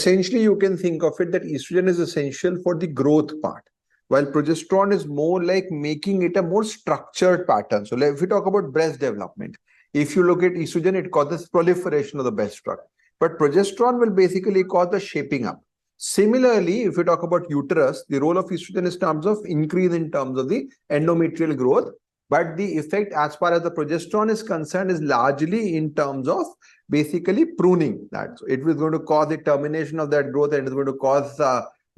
essentially you can think of it that estrogen is essential for the growth part, while progesterone is more like making it a more structured pattern. So if we talk about breast development, if you look at estrogen, it causes proliferation of the breast structure, but progesterone will basically cause the shaping up. Similarly, if we talk about uterus, the role of estrogen is in terms of increase in terms of the endometrial growth, but the effect as far as the progesterone is concerned is largely in terms of basically pruning that. So it is going to cause the termination of that growth, and it is going to cause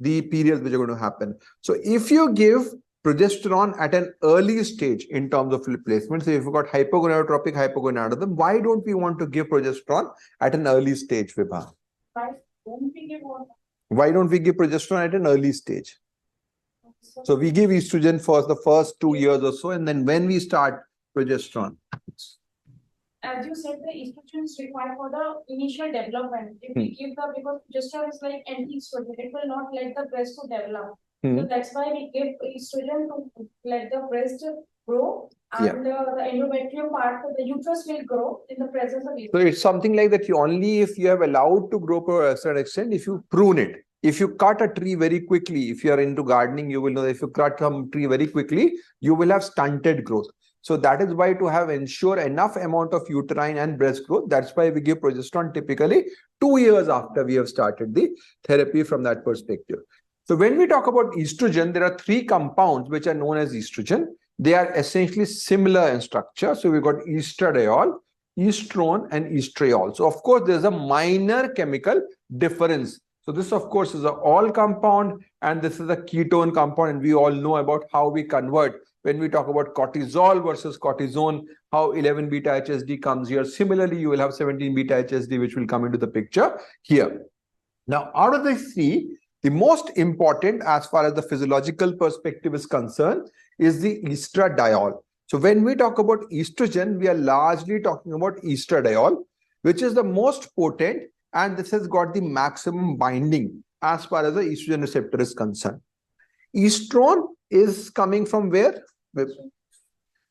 the periods which are going to happen. So if you give progesterone at an early stage in terms of replacement, so if you've got hypogonadotropic hypogonadism, why don't we want to give progesterone at an early stage, Vibha? Why don't we give progesterone at an early stage? So we give estrogen for the first 2 years or so, and then when we start progesterone. As you said, the estrogen is required for the initial development. If we give the, because progesterone is like anti-estrogen, it will not let the breast to develop. So that's why we give estrogen to let the breast grow, and the endometrial part of the uterus will grow in the presence of estrogen. So it's something like that. You only if you have allowed to grow to a certain extent, if you prune it. If you cut a tree very quickly, if you are into gardening, you will know that if you cut a tree very quickly, you will have stunted growth. So that is why to have ensure enough amount of uterine and breast growth, that's why we give progesterone typically 2 years after we have started the therapy from that perspective. So when we talk about estrogen, there are 3 compounds which are known as estrogen. They are essentially similar in structure. So we've got estradiol, estrone, and estriol. So of course, there's a minor chemical difference. So this, of course, is an all compound, and this is a ketone compound, and we all know about how we convert when we talk about cortisol versus cortisone, how 11 beta HSD comes here. Similarly, you will have 17 beta HSD, which will come into the picture here. Now, out of the 3, the most important as far as the physiological perspective is concerned is the estradiol. So when we talk about estrogen, we are largely talking about estradiol, which is the most potent, and this has got the maximum binding as far as the estrogen receptor is concerned. Estrone is coming from where?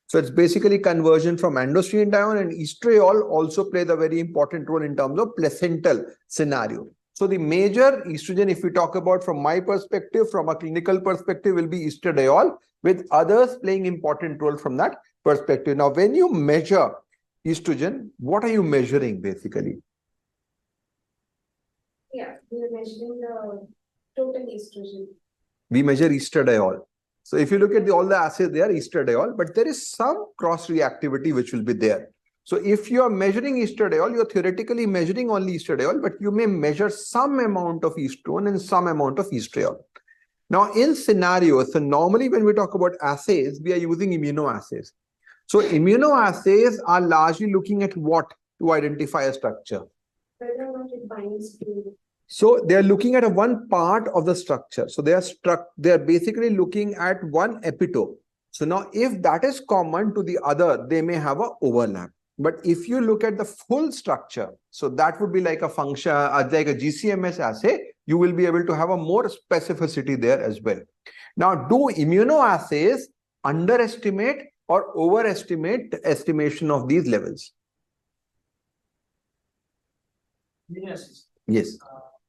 So it's basically conversion from androstenedione, and estriol also plays a very important role in terms of placental scenario. So the major estrogen, if we talk about from my perspective, from a clinical perspective, will be estradiol, with others playing important role from that perspective. Now, when you measure estrogen, what are you measuring basically? Yeah, we are measuring the total estrogen. We measure estradiol. So if you look at all the assays, they are estradiol, but there is some cross-reactivity which will be there. So if you are measuring estradiol, you are theoretically measuring only estradiol, but you may measure some amount of estrone and some amount of estriol. Now in scenarios, so normally when we talk about assays, we are using immunoassays. So immunoassays are largely looking at what to identify a structure? Whether or not it binds to. So they are looking at one part of the structure. So they are basically looking at one epitope. So now if that is common to the other, they may have an overlap. But if you look at the full structure, so that would be like a function, like a GCMS assay, you will be able to have a more specificity there as well. Now, do immunoassays underestimate or overestimate the estimation of these levels? Yes. Yes.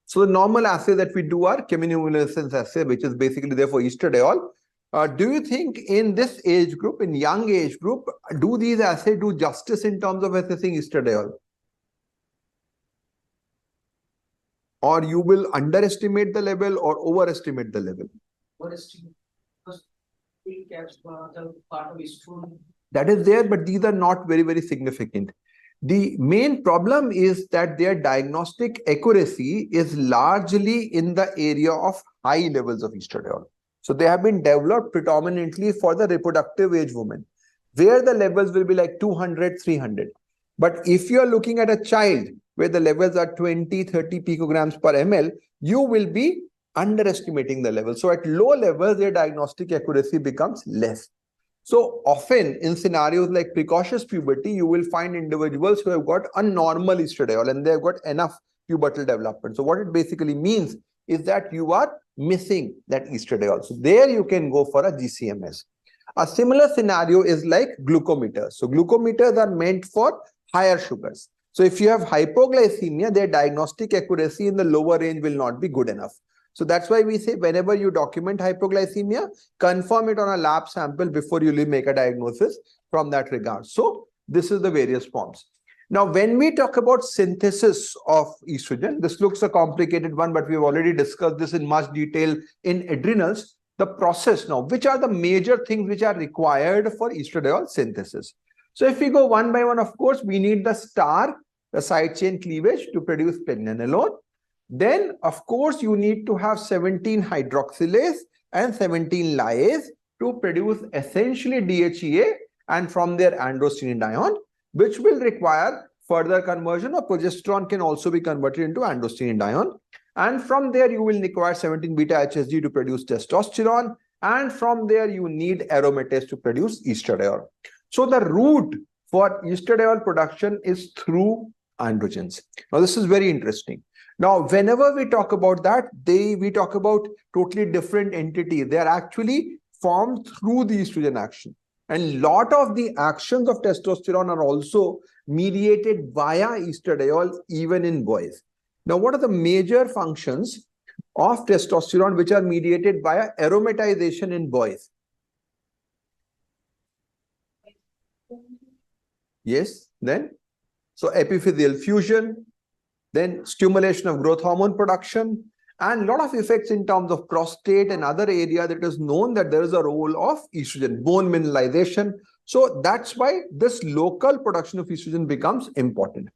So the normal assay that we do are chemiluminescence assay, which is basically there for estradiol. Do you think in this age group, in young age group, do these assays do justice in terms of assessing estradiol? Or you will underestimate the level or overestimate the level? Overestimate. Because we catch the part of estrone. That is there, but these are not very, very significant. The main problem is that their diagnostic accuracy is largely in the area of high levels of estradiol. So they have been developed predominantly for the reproductive age women, where the levels will be like 200, 300. But if you are looking at a child where the levels are 20, 30 picograms per ml, you will be underestimating the level. So at low levels, their diagnostic accuracy becomes less. So often in scenarios like precocious puberty, you will find individuals who have got a normal estradiol and they have got enough pubertal development. So what it basically means is that you are missing that estradiol. So there you can go for a GCMS. A similar scenario is like glucometers. So glucometers are meant for higher sugars. So if you have hypoglycemia, their diagnostic accuracy in the lower range will not be good enough. So that's why we say whenever you document hypoglycemia, confirm it on a lab sample before you make a diagnosis from that regard. So this is the various forms. Now, when we talk about synthesis of estrogen, this looks a complicated one, but we've already discussed this in much detail in adrenals. The process now, which are the major things which are required for estradiol synthesis? So if we go one by one, of course, we need the star, the side chain cleavage to produce pregnenolone. Then, of course, you need to have 17 hydroxylase and 17 lyase to produce essentially DHEA and from there androstenedione, which will require further conversion, or progesterone can also be converted into androstenedione. And from there, you will require 17 beta HSG to produce testosterone. And from there, you need aromatase to produce estradiol. So the route for estradiol production is through androgens. Now, this is very interesting. Now, whenever we talk about that, we talk about totally different entities. They are actually formed through the estrogen action. And a lot of the actions of testosterone are also mediated via estradiol, even in boys. Now, what are the major functions of testosterone which are mediated via aromatization in boys? Yes, then? So epiphyseal fusion, then stimulation of growth hormone production, and a lot of effects in terms of prostate and other area that is known that there is a role of estrogen, bone mineralization. So that's why this local production of estrogen becomes important.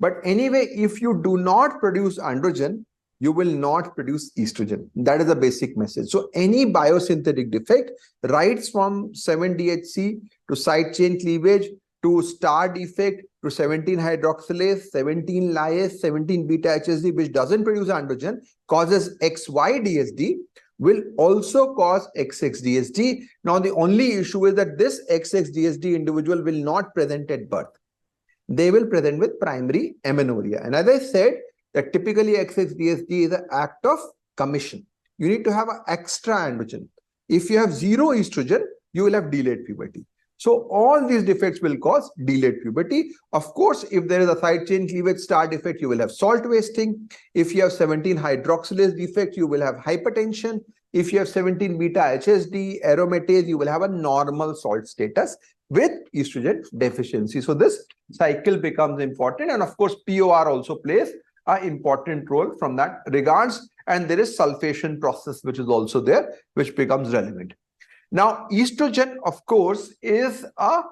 But anyway, if you do not produce androgen, you will not produce estrogen. That is the basic message. So any biosynthetic defect, right from 7-DHC to side chain cleavage to star defect to 17 hydroxylase, 17 lyase, 17 beta HSD, which doesn't produce androgen, causes XY-DSD, will also cause XX-DSD. Now, the only issue is that this XX-DSD individual will not present at birth. They will present with primary amenorrhea. And as I said, that typically XX-DSD is an act of commission. You need to have an extra androgen. If you have zero estrogen, you will have delayed puberty. So all these defects will cause delayed puberty. Of course, if there is a side chain cleavage star defect, you will have salt wasting. If you have 17 hydroxylase defect, you will have hypertension. If you have 17 beta HSD, aromatase, you will have a normal salt status with estrogen deficiency. So this cycle becomes important. And of course, POR also plays an important role from that regards. And there is sulfation process, which is also there, which becomes relevant. Now, estrogen, of course, is a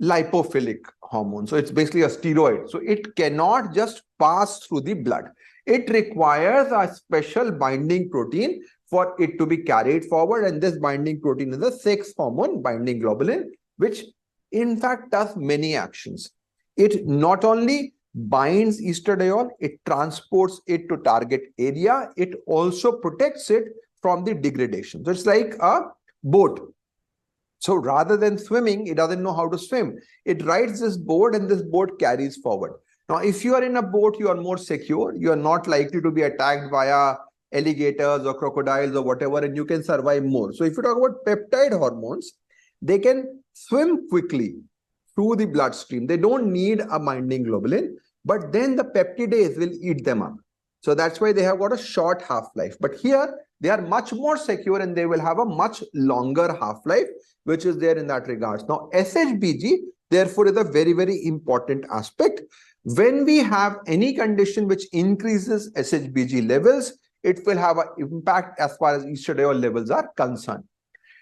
lipophilic hormone. So it's basically a steroid. So it cannot just pass through the blood. It requires a special binding protein for it to be carried forward. And this binding protein is a sex hormone binding globulin, which in fact does many actions. It not only binds estradiol, it transports it to target area. It also protects it from the degradation. So it's like a boat. So rather than swimming, it doesn't know how to swim. It rides this boat and this boat carries forward. Now, if you are in a boat, you are more secure. You are not likely to be attacked via alligators or crocodiles or whatever, and you can survive more. So if you talk about peptide hormones, they can swim quickly through the bloodstream. They don't need a binding globulin, but then the peptidase will eat them up. So that's why they have got a short half-life. But here, they are much more secure and they will have a much longer half-life, which is there in that regards. Now, SHBG, therefore, is a very, very important aspect. When we have any condition which increases SHBG levels, it will have an impact as far as estradiol levels are concerned.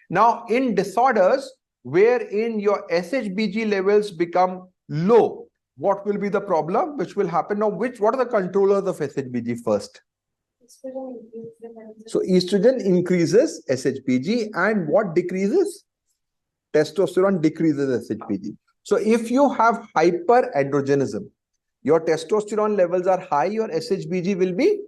Now, in disorders wherein your SHBG levels become low, what will be the problem which will happen? Now, what are the controllers of SHBG first? So estrogen increases SHBG, and what decreases? Testosterone decreases SHBG. So if you have hyperandrogenism, your testosterone levels are high, your SHBG will be?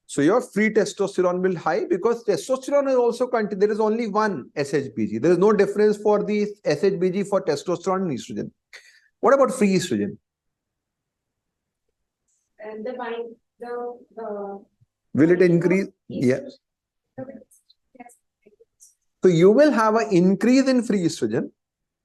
So your free testosterone will high, because testosterone is also, there is only one SHBG. There is no difference for the SHBG for testosterone and estrogen. What about free estrogen? And will it increase? Yeah. So you will have an increase in free estrogen,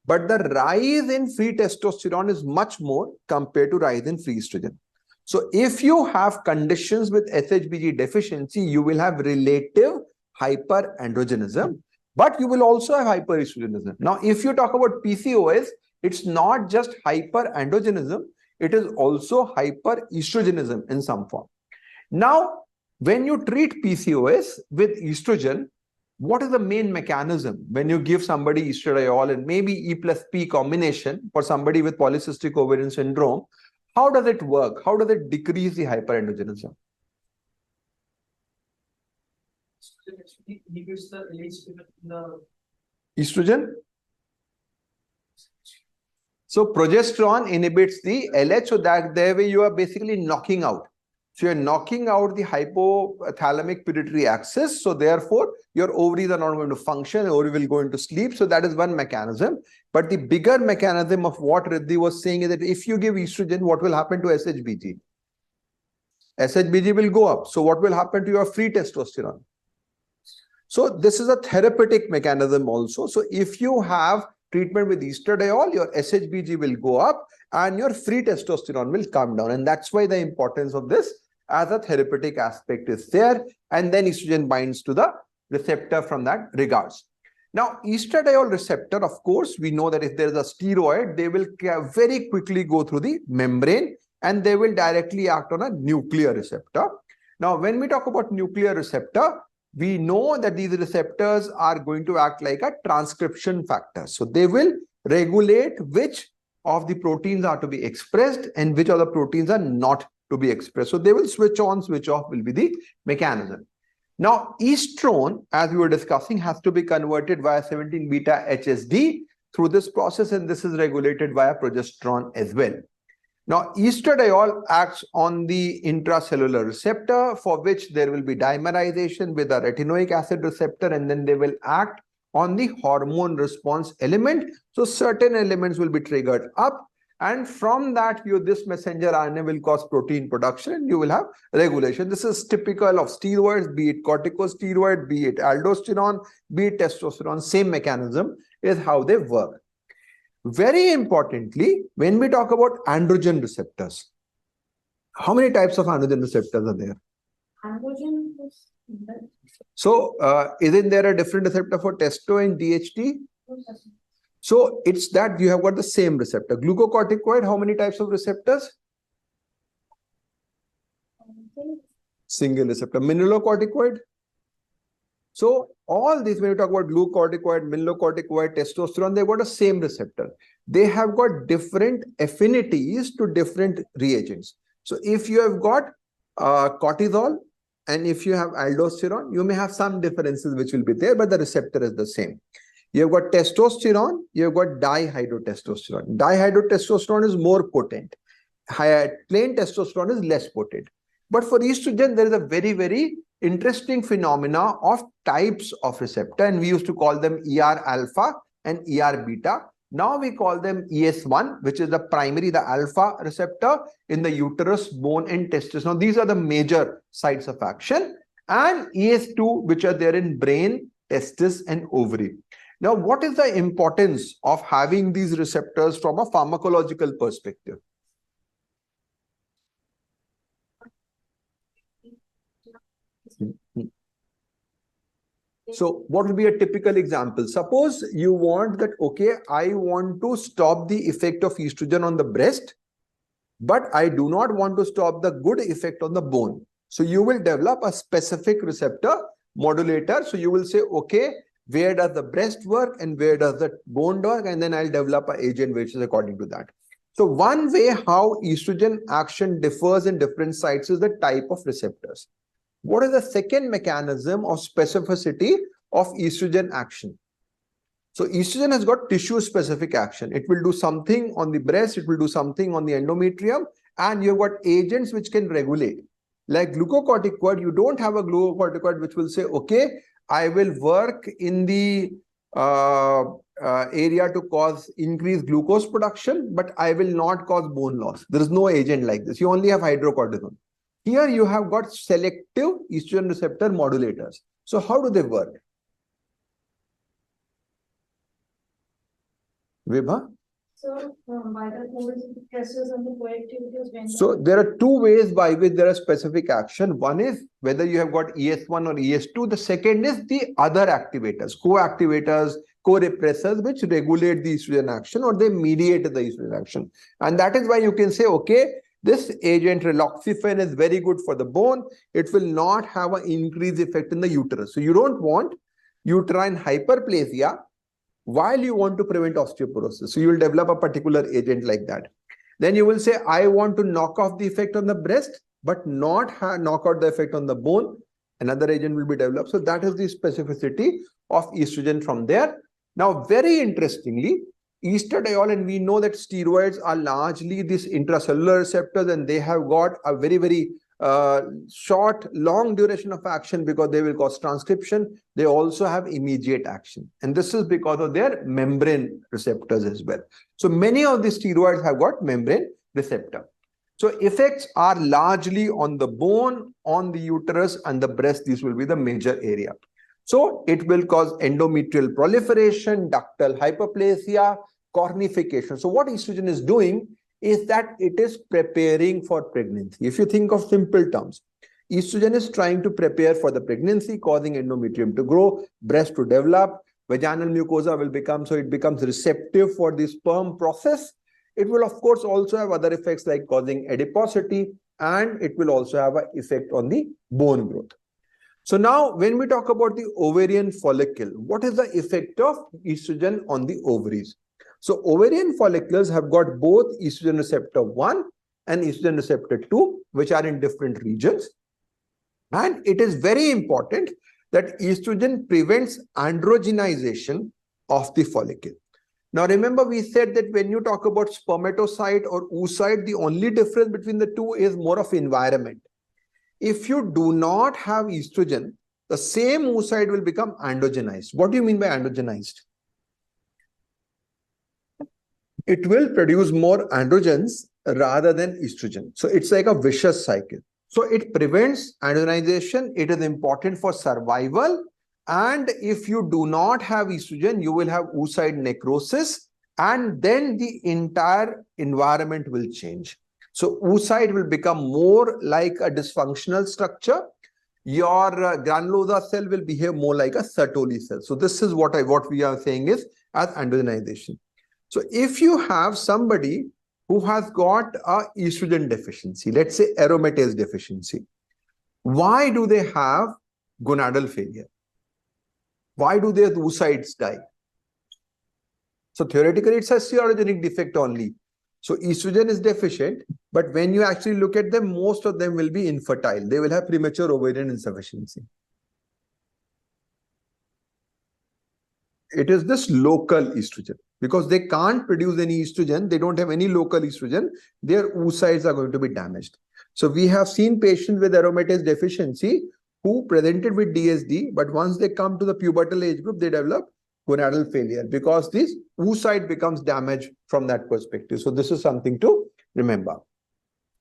But the rise in free testosterone is much more compared to rise in free estrogen. So if you have conditions with SHBG deficiency, you will have relative hyperandrogenism, but you will also have hyperestrogenism. Now, if you talk about PCOS, it's not just hyperandrogenism, it is also hyperestrogenism in some form. Now, when you treat PCOS with estrogen, what is the main mechanism when you give somebody estradiol and maybe E plus P combination for somebody with polycystic ovarian syndrome? How does it work? How does it decrease the hyperandrogenism? Estrogen actually inhibits the LH in the Estrogen? So progesterone inhibits the LH, so that there way you are basically knocking out. So you're knocking out the hypothalamic pituitary axis. So therefore, your ovaries are not going to function, ovary will go into sleep. So that is one mechanism. But the bigger mechanism of what Riddhi was saying is that if you give estrogen, what will happen to SHBG? SHBG will go up. So what will happen to your free testosterone? So this is a therapeutic mechanism also. So if you have treatment with estradiol, your SHBG will go up and your free testosterone will come down. And that's why the importance of this as a therapeutic aspect is there. And then estrogen binds to the receptor from that regards. Now, estradiol receptor, of course, we know that if there is a steroid, they will very quickly go through the membrane and they will directly act on a nuclear receptor. Now, when we talk about nuclear receptor, we know that these receptors are going to act like a transcription factor. So they will regulate which of the proteins are to be expressed and which of the proteins are not to be expressed. So they will switch on, switch off will be the mechanism. Now, estrone, as we were discussing, has to be converted via 17-beta HSD through this process, and this is regulated via progesterone as well. Now, estradiol acts on the intracellular receptor, for which there will be dimerization with a retinoic acid receptor, and then they will act on the hormone response element. So certain elements will be triggered up, and from that, this messenger RNA will cause protein production, and you will have regulation. This is typical of steroids, be it corticosteroid, be it aldosterone, be it testosterone. Same mechanism is how they work. Very importantly, when we talk about androgen receptors, how many types of androgen receptors are there? Androgen is So, isn't there a different receptor for testo and DHT? So, it's that you have got the same receptor. Glucocorticoid, how many types of receptors? Single receptor. Mineralocorticoid? So all these, when you talk about glucocorticoid, mineralocorticoid, testosterone, they've got the same receptor. They have got different affinities to different reagents. So if you have got cortisol and if you have aldosterone, you may have some differences which will be there, but the receptor is the same. You have got testosterone, you have got dihydrotestosterone. Dihydrotestosterone is more potent. Plain testosterone is less potent. But for estrogen, there is a very, very interesting phenomena of types of receptor, and we used to call them ER alpha and ER beta. Now we call them ES1, which is the primary, the alpha receptor in the uterus, bone, and testis. Now these are the major sites of action, and ES2, which are there in brain, testis, and ovary. Now, what is the importance of having these receptors from a pharmacological perspective? So what would be a typical example? Suppose you want that, okay, I want to stop the effect of estrogen on the breast, but I do not want to stop the good effect on the bone. So you will develop a specific receptor modulator. So you will say, okay, where does the breast work and where does the bone work? And then I'll develop an agent which is according to that. So one way how estrogen action differs in different sites is the type of receptors. What is the second mechanism of specificity of estrogen action? So estrogen has got tissue specific action. It will do something on the breast, it will do something on the endometrium, and you've got agents which can regulate. Like glucocorticoid, you don't have a glucocorticoid which will say, okay, I will work in the area to cause increased glucose production, but I will not cause bone loss. There is no agent like this. You only have hydrocortisone. Here you have got selective estrogen receptor modulators. So how do they work? Vibha? So, by the force pressures on the coactivity is when So there are two ways by which there are specific action. One is whether you have got ES1 or ES2. The second is the other activators, co-activators, co-repressors, which regulate the estrogen action or they mediate the estrogen action. And that is why you can say, okay, this agent raloxifene is very good for the bone. It will not have an increased effect in the uterus. So you don't want uterine hyperplasia while you want to prevent osteoporosis. So you will develop a particular agent like that. Then you will say, I want to knock off the effect on the breast, but not knock out the effect on the bone. Another agent will be developed. So that is the specificity of estrogen from there. Now, very interestingly, estradiol, and we know that steroids are largely these intracellular receptors, and they have got a very short, long duration of action because they will cause transcription. They also have immediate action. And this is because of their membrane receptors as well. So many of the steroids have got membrane receptor. So effects are largely on the bone, on the uterus and the breast. These will be the major area. So it will cause endometrial proliferation, ductal hyperplasia, cornification. So what estrogen is doing is that it is preparing for pregnancy. If you think of simple terms, estrogen is trying to prepare for the pregnancy, causing endometrium to grow, breast to develop, vaginal mucosa will become, so it becomes receptive for the sperm process. It will of course also have other effects like causing adiposity, and it will also have an effect on the bone growth. So now when we talk about the ovarian follicle, what is the effect of estrogen on the ovaries? So ovarian follicles have got both estrogen receptor 1 and estrogen receptor 2, which are in different regions. And it is very important that estrogen prevents androgenization of the follicle. Now remember, we said that when you talk about spermatocyte or oocyte, the only difference between the two is more of environment. If you do not have estrogen, the same oocyte will become androgenized. What do you mean by androgenized? It will produce more androgens rather than estrogen. So it's like a vicious cycle. So it prevents androgenization. It is important for survival. And if you do not have estrogen, you will have oocyte necrosis, and then the entire environment will change. So oocyte will become more like a dysfunctional structure. Your granulosa cell will behave more like a Sertoli cell. So this is what we are saying is as androgenization. So if you have somebody who has got a estrogen deficiency, let's say aromatase deficiency, why do they have gonadal failure? Why do their oocytes die? So theoretically, it's a serogenic defect only. So estrogen is deficient, but when you actually look at them, most of them will be infertile. They will have premature ovarian insufficiency. It is this local estrogen. Because they can't produce any estrogen, they don't have any local estrogen, their oocytes are going to be damaged. So we have seen patients with aromatase deficiency who presented with DSD, but once they come to the pubertal age group, they develop gonadal failure because this oocyte becomes damaged from that perspective. So this is something to remember.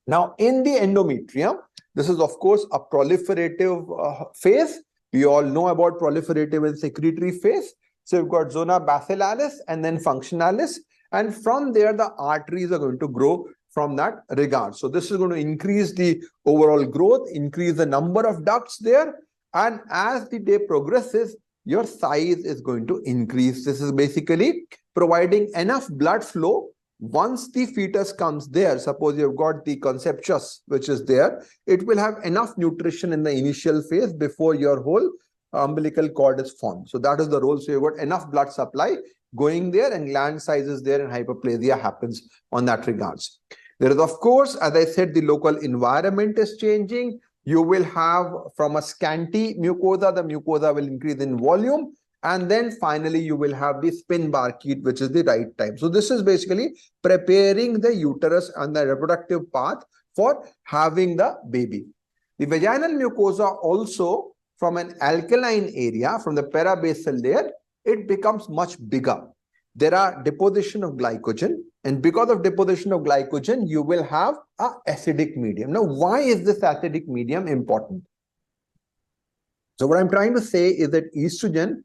Now in the endometrium, this is of course a proliferative phase. We all know about proliferative and secretory phase. So you've got zona bacillaris and then functionalis, and from there the arteries are going to grow from that regard. So this is going to increase the overall growth, increase the number of ducts there, and as the day progresses, your size is going to increase. This is basically providing enough blood flow. Once the fetus comes there, suppose you've got the conceptus which is there, it will have enough nutrition in the initial phase before your whole umbilical cord is formed. So that is the role. So you've got enough blood supply going there, and gland size is there, and hyperplasia happens on that regards. There is of course, as I said, the local environment is changing. You will have from a scanty mucosa, the mucosa will increase in volume, and then finally you will have the spin barkite, which is the right time. So this is basically preparing the uterus and the reproductive path for having the baby. The vaginal mucosa also, from an alkaline area, from the parabasal layer, it becomes much bigger. There are deposition of glycogen, and because of deposition of glycogen, you will have an acidic medium. Now, why is this acidic medium important? So what I'm trying to say is that estrogen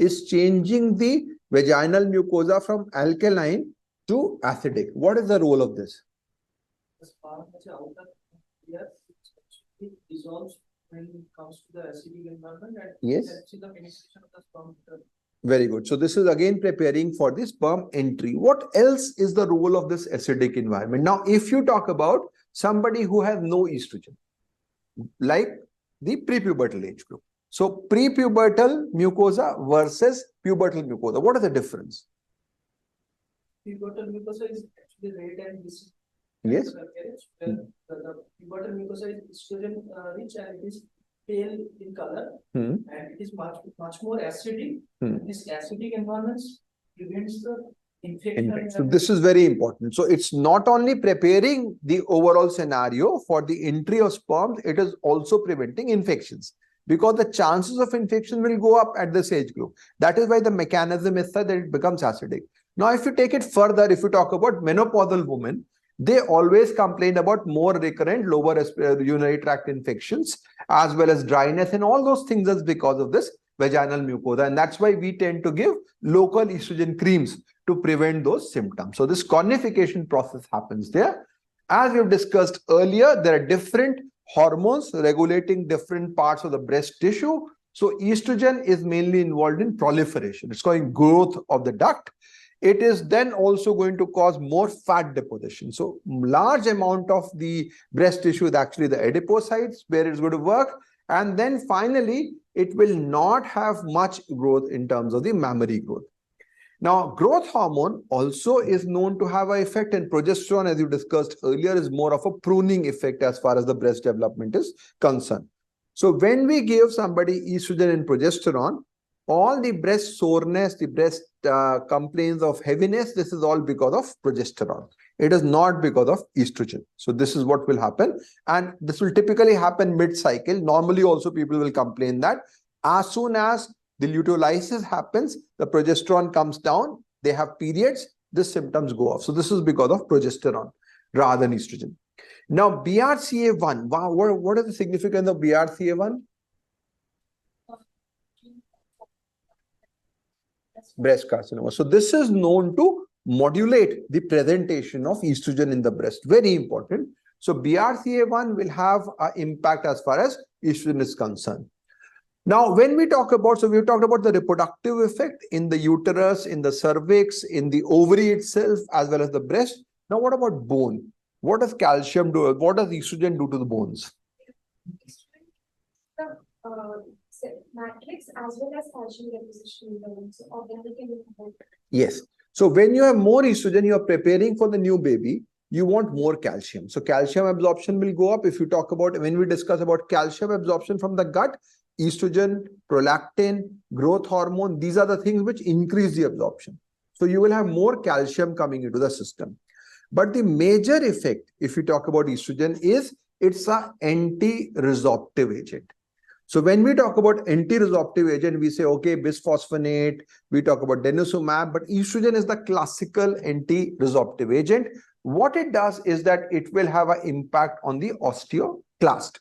is changing the vaginal mucosa from alkaline to acidic. What is the role of this? The sperm which is outer layer actually dissolves when it comes to the acidic environment and Yes. helps in the penetration of the sperm. Very good. So this is again preparing for the sperm entry. What else is the role of this acidic environment? Now, if you talk about somebody who has no estrogen, like the prepubertal age group. So prepubertal mucosa versus pubertal mucosa. What is the difference? Pubertal mucosa is actually red and this Yes. the pubertal mucosa is estrogen rich and it is pale in color and it is much more acidic. This acidic environment prevents the infection. So this is very important. So it's not only preparing the overall scenario for the entry of sperms, it is also preventing infections because the chances of infection will go up at this age group. That is why the mechanism is such that it becomes acidic. Now, if you take it further, if you talk about menopausal women, they always complain about more recurrent lower urinary tract infections as well as dryness, and all those things is because of this vaginal mucosa. And that's why we tend to give local estrogen creams to prevent those symptoms. So this cornification process happens there. As we've discussed earlier, there are different hormones regulating different parts of the breast tissue. So estrogen is mainly involved in proliferation. It's causing growth of the duct. It is then also going to cause more fat deposition. So large amount of the breast tissue is actually the adipocytes where it's going to work. And then finally, it will not have much growth in terms of the mammary growth. Now, growth hormone also is known to have an effect, and progesterone, as you discussed earlier, is more of a pruning effect as far as the breast development is concerned. So when we give somebody estrogen and progesterone, all the breast soreness, the breast complaints of heaviness, this is all because of progesterone. It is not because of estrogen. So this is what will happen. And this will typically happen mid-cycle. Normally also people will complain that as soon as the luteolysis happens, the progesterone comes down, they have periods, the symptoms go off. So this is because of progesterone rather than estrogen. Now BRCA1, wow, what is the significance of BRCA1? Breast carcinoma. So this is known to modulate the presentation of estrogen in the breast. Very important. So BRCA1 will have an impact as far as estrogen is concerned. Now, when we talk about, so we've talked about the reproductive effect in the uterus, in the cervix, in the ovary itself, as well as the breast. Now, what about bone? What does calcium do? What does estrogen do to the bones? Matrix as well as calcium deposition in the bones, so organic and inorganic. Yes. So when you have more estrogen, you are preparing for the new baby, you want more calcium. So calcium absorption will go up. If you talk about, when we discuss about calcium absorption from the gut, estrogen, prolactin, growth hormone, these are the things which increase the absorption. So you will have more calcium coming into the system. But the major effect, if you talk about estrogen, is it's an anti-resorptive agent. So when we talk about anti-resorptive agent, we say, okay, bisphosphonate, we talk about denosumab, but estrogen is the classical anti-resorptive agent. What it does is that it will have an impact on the osteoclast.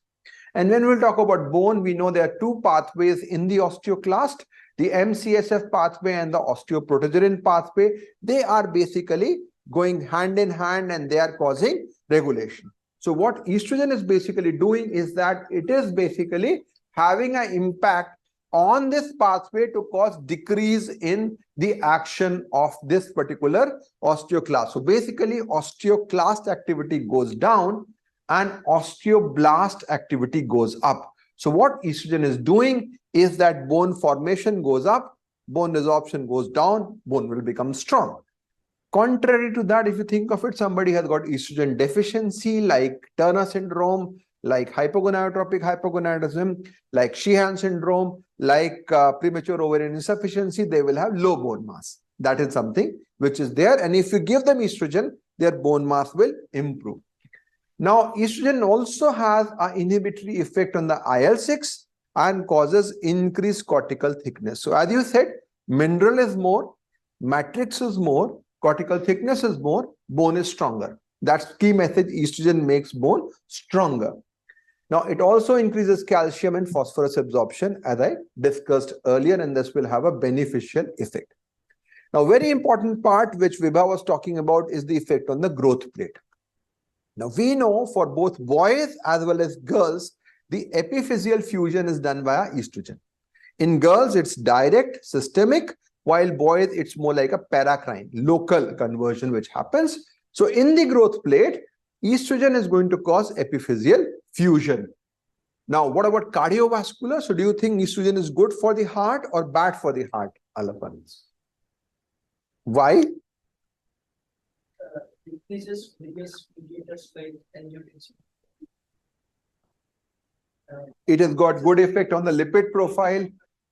And when we'll talk about bone, we know there are two pathways in the osteoclast, the MCSF pathway and the osteoprogesterone pathway. They are basically going hand in hand and they are causing regulation. So what estrogen is basically doing is that it is basically having an impact on this pathway to cause decrease in the action of this particular osteoclast. So basically osteoclast activity goes down and osteoblast activity goes up. So what estrogen is doing is that bone formation goes up, bone resorption goes down, bone will become strong. Contrary to that, if you think of it, somebody has got estrogen deficiency like Turner syndrome, like hypogonadotropic hypogonadism, like Sheehan syndrome, like premature ovarian insufficiency, they will have low bone mass. That is something which is there. And if you give them estrogen, their bone mass will improve. Now, estrogen also has an inhibitory effect on the IL-6 and causes increased cortical thickness. So as you said, mineral is more, matrix is more, cortical thickness is more, bone is stronger. That's key message. Estrogen makes bone stronger. Now, it also increases calcium and phosphorus absorption, as I discussed earlier, and this will have a beneficial effect. Now, very important part which Vibha was talking about is the effect on the growth plate. Now, we know for both boys as well as girls, the epiphyseal fusion is done via estrogen. In girls, it's direct, systemic, while boys, it's more like a paracrine, local conversion which happens. So, in the growth plate, estrogen is going to cause epiphyseal fusion. Now, what about cardiovascular? So, do you think estrogen is good for the heart or bad for the heart, Alapan? Why? Decreases previous mediators like angiotensin. It has got good effect on the lipid profile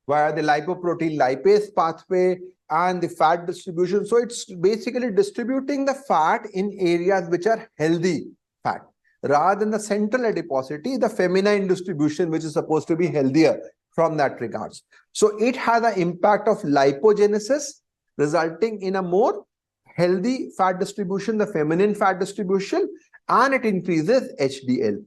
via the lipoprotein lipase pathway and the fat distribution. So it's basically distributing the fat in areas which are healthy fat rather than the central adiposity, the feminine distribution, which is supposed to be healthier from that regards. So it has an impact of lipogenesis, resulting in a more healthy fat distribution, the feminine fat distribution, and it increases HDL.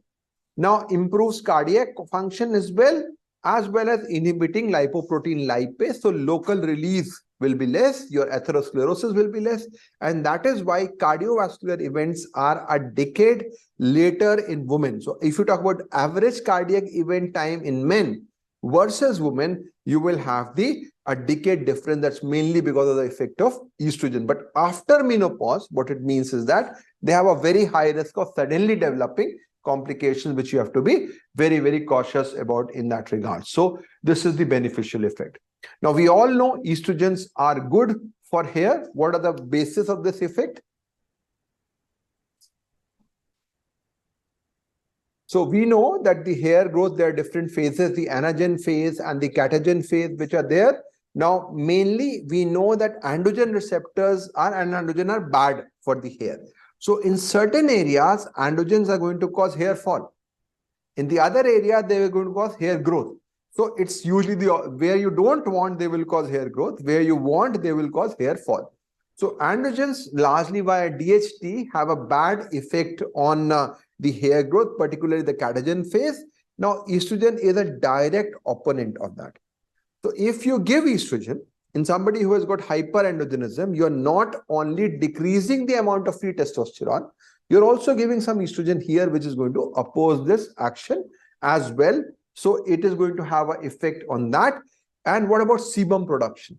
Now, improves cardiac function as well as inhibiting lipoprotein lipase. So, local release will be less, your atherosclerosis will be less, and that is why cardiovascular events are a decade later in women. So, if you talk about average cardiac event time in men versus women, you will have a decade difference. That's mainly because of the effect of estrogen. But after menopause, what it means is that they have a very high risk of suddenly developing complications, which you have to be very, very cautious about in that regard. So this is the beneficial effect. Now, we all know estrogens are good for hair. What are the basis of this effect? So we know that the hair growth, there are different phases, the anagen phase and the catagen phase, which are there. Now, mainly we know that androgen receptors and androgen are bad for the hair. So in certain areas, androgens are going to cause hair fall. In the other area, they are going to cause hair growth. So it's usually where you don't want, they will cause hair growth. Where you want, they will cause hair fall. So androgens largely via DHT have a bad effect on the hair growth, particularly the catagen phase. Now, estrogen is a direct opponent of that. So if you give estrogen in somebody who has got hyperandrogenism, you're not only decreasing the amount of free testosterone, you're also giving some estrogen here, which is going to oppose this action as well. So it is going to have an effect on that. And what about sebum production?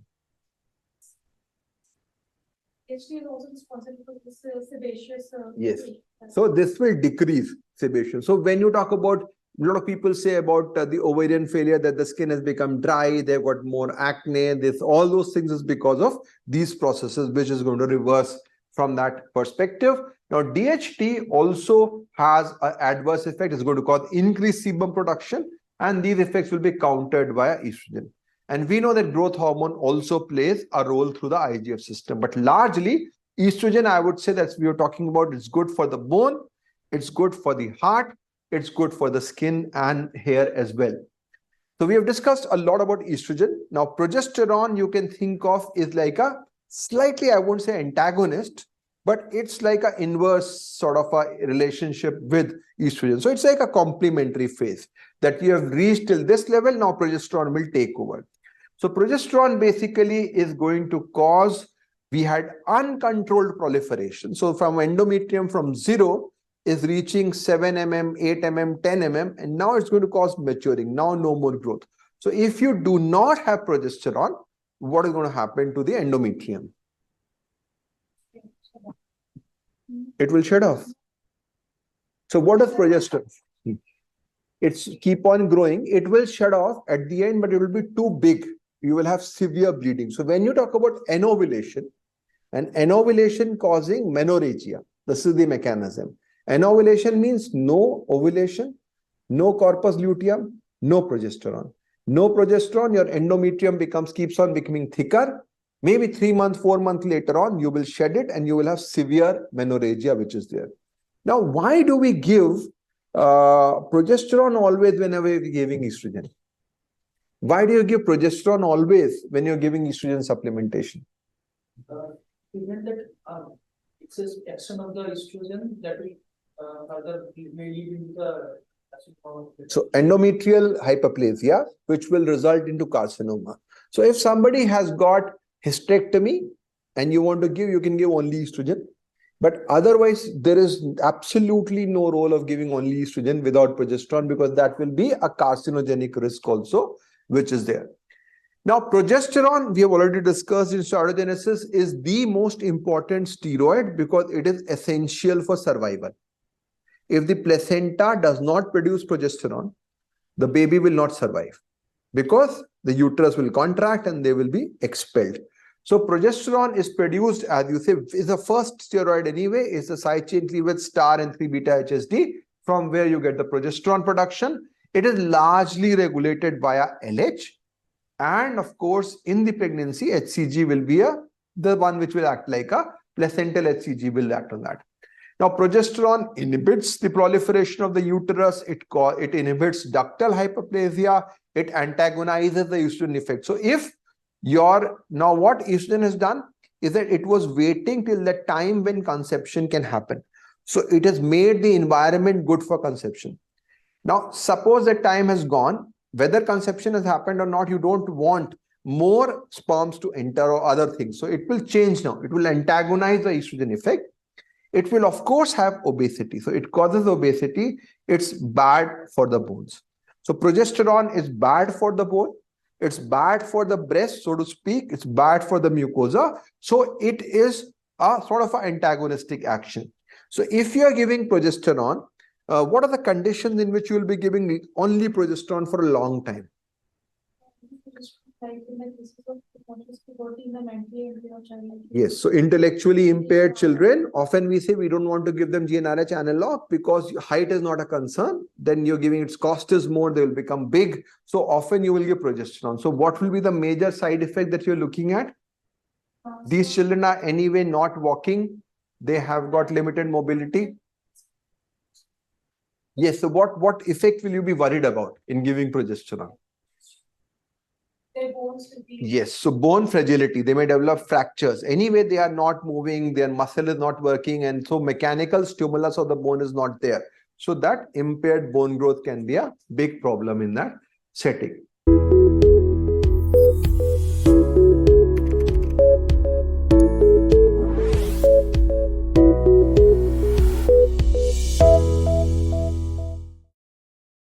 HT is also responsible for this sebaceous. Yes. So this will decrease sebation. So when you talk about, a lot of people say about the ovarian failure, that the skin has become dry, they've got more acne, all those things is because of these processes, which is going to reverse from that perspective. Now, DHT also has an adverse effect. It's going to cause increased sebum production, and these effects will be countered via estrogen. And we know that growth hormone also plays a role through the IGF system. But largely, estrogen, I would say that we are talking about, it's good for the bone, it's good for the heart, it's good for the skin and hair as well. So we have discussed a lot about estrogen. Now, progesterone, you can think of is like a slightly, I won't say antagonist, but it's like an inverse sort of a relationship with estrogen. So it's like a complementary phase that you have reached till this level. Now progesterone will take over. So progesterone basically is going to cause, we had uncontrolled proliferation. So from endometrium from 0 is reaching 7 mm, 8 mm, 10 mm, and now it's going to cause maturing. Now no more growth. So if you do not have progesterone, what is going to happen to the endometrium? It will shed off. So what does progesterone? It's keep on growing. It will shed off at the end, but it will be too big. You will have severe bleeding. So when you talk about anovulation, and anovulation causing menorrhagia, this is the mechanism. Anovulation means no ovulation, no corpus luteum, no progesterone. No progesterone, your endometrium keeps on becoming thicker. Maybe 3 months, 4 months later on, you will shed it and you will have severe menorrhagia, which is there. Now, why do we give progesterone always whenever we're giving estrogen? Why do you give progesterone always when you're giving estrogen supplementation? Even that excess action of the estrogen that will further may lead into the So endometrial hyperplasia, which will result into carcinoma. So if somebody has got hysterectomy and you want to give, you can give only estrogen. But otherwise, there is absolutely no role of giving only estrogen without progesterone, because that will be a carcinogenic risk also, which is there. Now, progesterone, we have already discussed in steroidogenesis, is the most important steroid because it is essential for survival. If the placenta does not produce progesterone, the baby will not survive because the uterus will contract and they will be expelled. So progesterone is produced, as you say, is the first steroid anyway, is the side chain cleavage star and 3-beta HSD, from where you get the progesterone production. It is largely regulated via LH. And of course, in the pregnancy, HCG will be the one which will act like a placental HCG will act on that. Now, progesterone inhibits the proliferation of the uterus. It inhibits ductal hyperplasia. It antagonizes the estrogen effect. So if now what estrogen has done is that it was waiting till the time when conception can happen. So it has made the environment good for conception. Now, suppose that time has gone, whether conception has happened or not, you don't want more sperms to enter or other things. So it will change now. It will antagonize the estrogen effect. It will, of course, have obesity. So it causes obesity. It's bad for the bones. So progesterone is bad for the bone. It's bad for the breast, so to speak. It's bad for the mucosa. So it is a sort of an antagonistic action. So if you are giving progesterone, what are the conditions in which you will be giving only progesterone for a long time? Yes, so intellectually impaired children, often we say we don't want to give them GnRH analog because height is not a concern. Then you're giving its cost is more, they will become big. So often you will give progesterone. So what will be the major side effect that you're looking at? These children are anyway not walking. They have got limited mobility. Yes, so what effect will you be worried about in giving progesterone? Their bones will be... Yes, so bone fragility, they may develop fractures. Anyway, they are not moving, their muscle is not working, and so mechanical stimulus of the bone is not there. So that impaired bone growth can be a big problem in that setting.